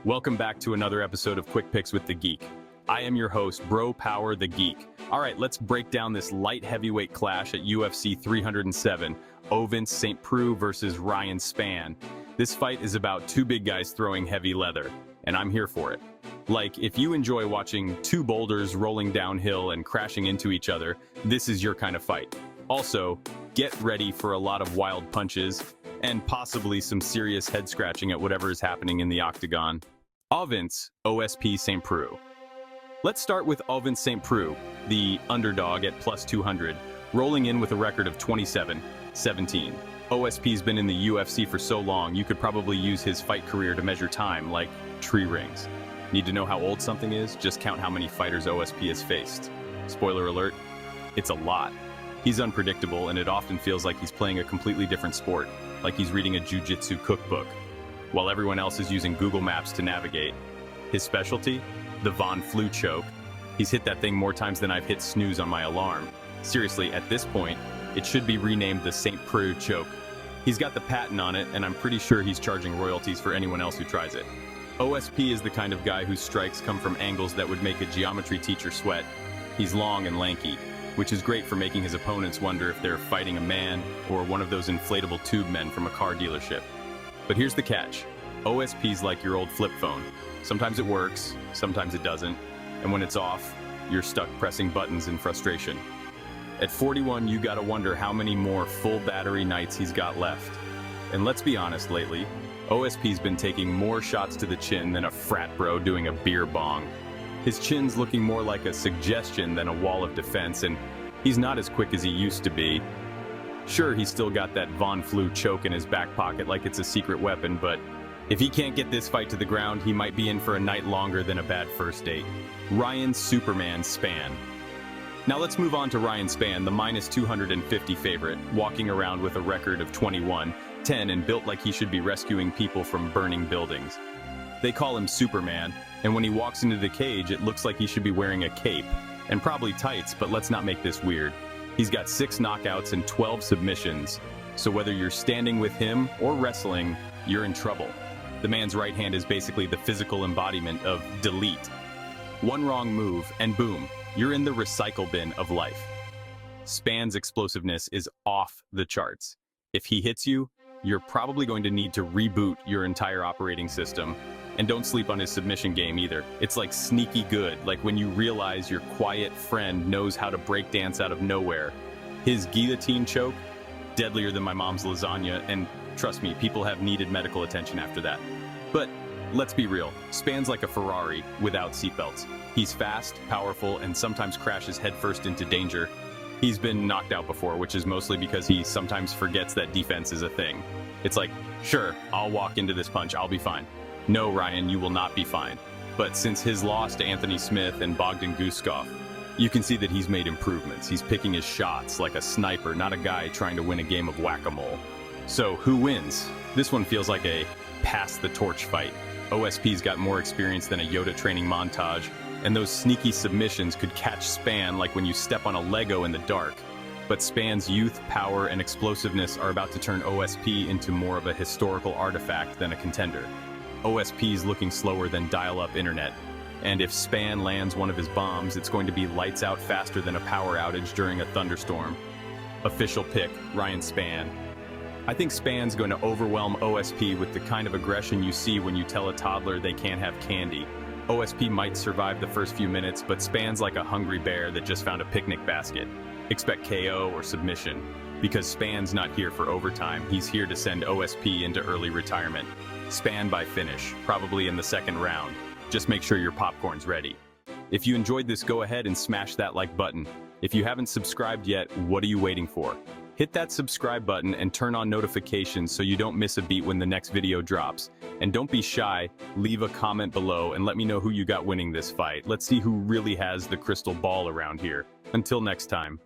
Welcome back to another episode of Quick Picks with the Geek. I am your host, Bro Power the Geek. All right, let's break down this light heavyweight clash at UFC 307, Ovince St. Preux versus Ryan Spann. This fight is about two big guys throwing heavy leather, and I'm here for it. Like, if you enjoy watching two boulders rolling downhill and crashing into each other, this is your kind of fight. Also, get ready for a lot of wild punches, and possibly some serious head scratching at whatever is happening in the octagon. Ovince, OSP St. Preux. Let's start with Ovince St. Preux, the underdog at plus 200, rolling in with a record of 27-17. OSP's been in the UFC for so long, you could probably use his fight career to measure time, like tree rings. Need to know how old something is? Just count how many fighters OSP has faced. Spoiler alert, it's a lot. He's unpredictable, and it often feels like he's playing a completely different sport, like he's reading a jiu-jitsu cookbook, while everyone else is using Google Maps to navigate. His specialty? The Von Flue choke. He's hit that thing more times than I've hit snooze on my alarm. Seriously, at this point, it should be renamed the St. Preux choke. He's got the patent on it, and I'm pretty sure he's charging royalties for anyone else who tries it. OSP is the kind of guy whose strikes come from angles that would make a geometry teacher sweat. He's long and lanky, which is great for making his opponents wonder if they're fighting a man or one of those inflatable tube men from a car dealership. But here's the catch. OSP's like your old flip phone. Sometimes it works, sometimes it doesn't, and when it's off, you're stuck pressing buttons in frustration. At 41, you gotta wonder how many more full battery nights he's got left. And let's be honest, lately, OSP's been taking more shots to the chin than a frat bro doing a beer bong. His chin's looking more like a suggestion than a wall of defense, and he's not as quick as he used to be. Sure, he's still got that Von Flue choke in his back pocket like it's a secret weapon, but if he can't get this fight to the ground, he might be in for a night longer than a bad first date. Ryan Superman Spann. Now let's move on to Ryan Spann, the minus 250 favorite, walking around with a record of 21-10 and built like he should be rescuing people from burning buildings. They call him Superman, and when he walks into the cage, it looks like he should be wearing a cape, and probably tights, but let's not make this weird. He's got 6 knockouts and 12 submissions, so whether you're standing with him or wrestling, you're in trouble. The man's right hand is basically the physical embodiment of delete. One wrong move, and boom, you're in the recycle bin of life. Spann's explosiveness is off the charts. If he hits you, you're probably going to need to reboot your entire operating system. And don't sleep on his submission game either. It's like sneaky good, like when you realize your quiet friend knows how to break dance out of nowhere. His guillotine choke, deadlier than my mom's lasagna, and trust me, people have needed medical attention after that. But let's be real, Spann's like a Ferrari without seatbelts. He's fast, powerful, and sometimes crashes headfirst into danger. He's been knocked out before, which is mostly because he sometimes forgets that defense is a thing. It's like, sure, I'll walk into this punch, I'll be fine. No, Ryan, you will not be fine. But since his loss to Anthony Smith and Bogdan Guskov, you can see that he's made improvements. He's picking his shots like a sniper, not a guy trying to win a game of whack-a-mole. So who wins? This one feels like a pass-the-torch fight. OSP's got more experience than a Yoda training montage, and those sneaky submissions could catch Spann like when you step on a Lego in the dark. But Spann's youth, power, and explosiveness are about to turn OSP into more of a historical artifact than a contender. OSP's looking slower than dial-up internet, and if Spann lands one of his bombs, it's going to be lights out faster than a power outage during a thunderstorm. Official pick, Ryan Spann. I think Spann's going to overwhelm OSP with the kind of aggression you see when you tell a toddler they can't have candy. OSP might survive the first few minutes, but Spann's like a hungry bear that just found a picnic basket. Expect KO or submission, because Spann's not here for overtime, he's here to send OSP into early retirement. Spann by finish, probably in the second round. Just make sure your popcorn's ready. If you enjoyed this, go ahead and smash that like button. If you haven't subscribed yet, what are you waiting for? Hit that subscribe button and turn on notifications so you don't miss a beat when the next video drops. And don't be shy, leave a comment below and let me know who you got winning this fight. Let's see who really has the crystal ball around here. Until next time.